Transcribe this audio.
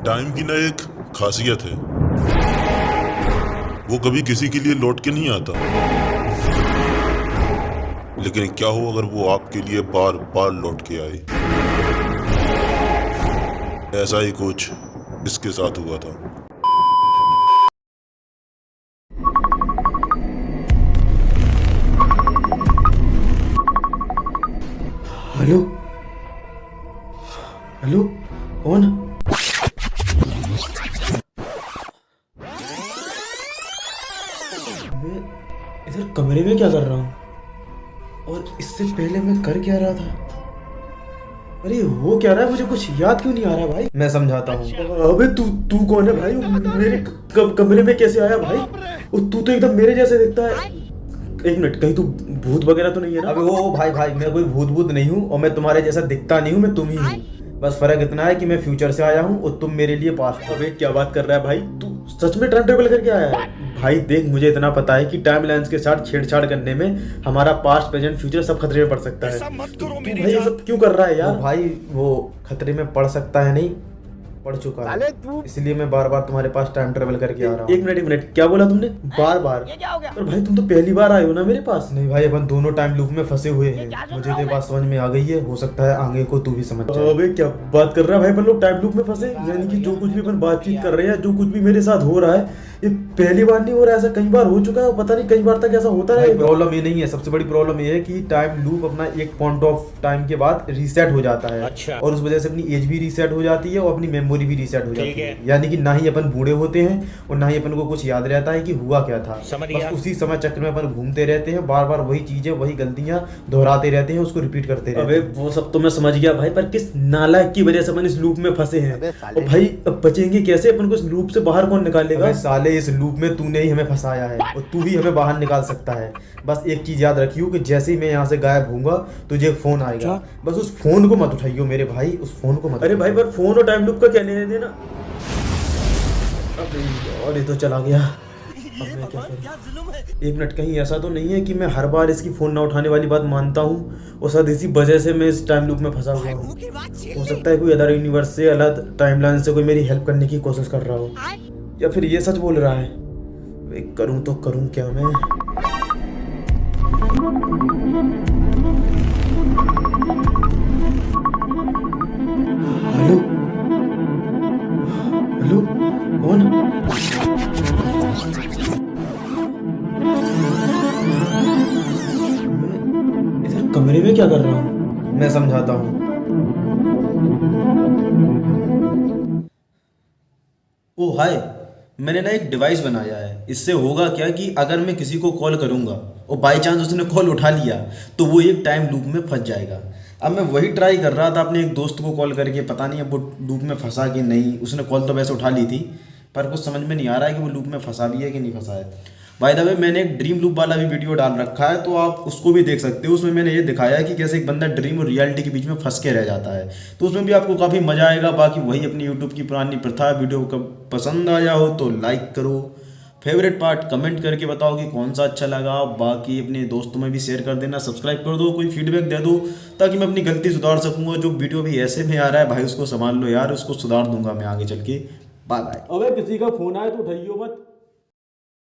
Time की ना एक खासियत है, वो कभी किसी के लिए लौट के नहीं आता, लेकिन क्या हो अगर वो आपके लिए बार बार लौट के आए। ऐसा ही कुछ इसके साथ हुआ था। हेलो हेलो, कौन? मैं इधर कमरे में क्या कर रहा हूँ और इससे पहले मैं कर क्या रहा था? अरे हो क्या रहा है, मुझे कुछ याद क्यों नहीं आ रहा भाई? मैं समझाता हूँ। अबे तू तू कौन है भाई? मेरे कमरे में कैसे आया भाई? तू तो एकदम मेरे जैसे दिखता है। एक मिनट, कहीं तू भूत वगैरह तो नहीं है ना? अबे वो भाई मैं कोई भूत नहीं हूँ और मैं तुम्हारे जैसा दिखता नहीं हूँ, मैं तुम ही हूँ। बस फर्क इतना है कि मैं फ्यूचर से आया हूँ और तुम मेरे लिए पास्ट। अबे क्या बात कर रहा है भाई? तू सच में टाइम ट्रेवल करके आया है? भाई देख, मुझे इतना पता है कि टाइम लाइन्स के साथ छेड़छाड़ करने में हमारा पास्ट प्रेजेंट फ्यूचर सब खतरे में पड़ सकता है। तू भाई ये सब क्यों कर रहा है यार? भाई वो खतरे में पड़ सकता है नहीं, पड़ चुका है, इसलिए मैं बार बार तुम्हारे पास टाइम ट्रेवल करके आ रहा हूँ। एक मिनट, क्या बोला तुमने? बार बार? पर भाई तुम तो पहली बार आए हो ना मेरे पास। नहीं भाई, अपन दोनों टाइम लूप में फंसे हुए हैं। मुझे तो बात समझ में आ गई है, हो सकता है आगे को तू भी समझ जाए। अबे क्या बात कर रहा है भाई? अपन लोग टाइम लूप में फंसे यानी कि जो कुछ भी अपन बातचीत कर रहे हैं, जो कुछ भी मेरे साथ हो रहा है, ये पहली बार नहीं हो रहा है, ऐसा कई बार हो चुका है, पता नहीं कई बार तक ऐसा होता है। प्रॉब्लम ये नहीं है, सबसे बड़ी प्रॉब्लम ये है कि टाइम लूप अपना एक पॉइंट ऑफ टाइम के बाद रीसेट हो जाता है। अच्छा। और उस वजह से अपनी एज भी रीसेट हो जाती है और अपनी मेमोरी भी रीसेट हो जाती है। यानी कि ना ही अपन बूढ़े होते हैं और ना ही अपन को कुछ याद रहता है कि हुआ क्या था। बस उसी समय चक्र में अपन घूमते रहते हैं, बार बार वही चीजें, वही गलतियां दोहराते रहते हैं, उसको रिपीट करते रहते हैं। अबे वो सब तो मैं समझ गया भाई, पर किस नालायक की वजह से अपन इस लूप में फंसे हैं? और भाई अब बचेंगे कैसे? अपन को इस लूप से बाहर कौन निकालेगा? साले इस लूप में तूने ही हमें फंसाया है और तू ही हमें बाहर निकाल सकता है। बस एक चीज याद रखियो कि जैसे ही मैं यहाँ से गायब होऊंगा तुझे फोन आएगा, बस उस फोन को मत उठाइयो मेरे भाई, उस फोन को मत। अरे भाई पर फोन और टाइम लूप का क्या लेने देना? और ये तो चला गया, अब मैं क्या करूं? एक मिनट, कहीं ऐसा तो नहीं है कि मैं हर बार इसकी फोन ना उठाने वाली बात मानता हूँ और शायद इसी वजह से मैं इस टाइम लूप में फंसा हुआ हूँ? हो सकता है कोई अदर यूनिवर्स से, अलग टाइमलाइन से कोई मेरी हेल्प करने की कोशिश कर रहा हो, या फिर ये सच बोल रहा है। करूं तो करूं क्या मैं? हेलो हेलो, कौन? इधर कमरे में क्या कर रहा हूँ? मैं समझाता हूँ। ओ हाय, मैंने ना एक डिवाइस बनाया है। इससे होगा क्या कि अगर मैं किसी को कॉल करूंगा और बाई चांस उसने कॉल उठा लिया तो वो एक टाइम लूप में फंस जाएगा। अब मैं वही ट्राई कर रहा था अपने एक दोस्त को कॉल करके, पता नहीं अब वो लूप में फंसा कि नहीं। उसने कॉल तो वैसे उठा ली थी, पर कुछ समझ में नहीं आ रहा है कि वो लूप में फंसा भी है कि नहीं फंसा है। बाय द वे, मैंने एक ड्रीम लूप वाला भी वीडियो डाल रखा है, तो आप उसको भी देख सकते हो। उसमें मैंने ये दिखाया है कि कैसे एक बंदा ड्रीम और रियलिटी के बीच में फंस के रह जाता है, तो उसमें भी आपको काफ़ी मज़ा आएगा। बाकी वही अपनी यूट्यूब की पुरानी प्रथा है, वीडियो को पसंद आया हो तो लाइक करो, फेवरेट पार्ट कमेंट करके बताओ कि कौन सा अच्छा लगा। बाकी अपने दोस्तों में भी शेयर कर देना, सब्सक्राइब कर दो, कोई फीडबैक दे दो ताकि मैं अपनी गलती सुधार सकूँगा। जो वीडियो भी ऐसे में आ रहा है भाई, उसको संभाल लो यार, उसको सुधार दूंगा मैं आगे चल के। Bye bye. अबे किसी का फोन आए तो उठाइयो मत।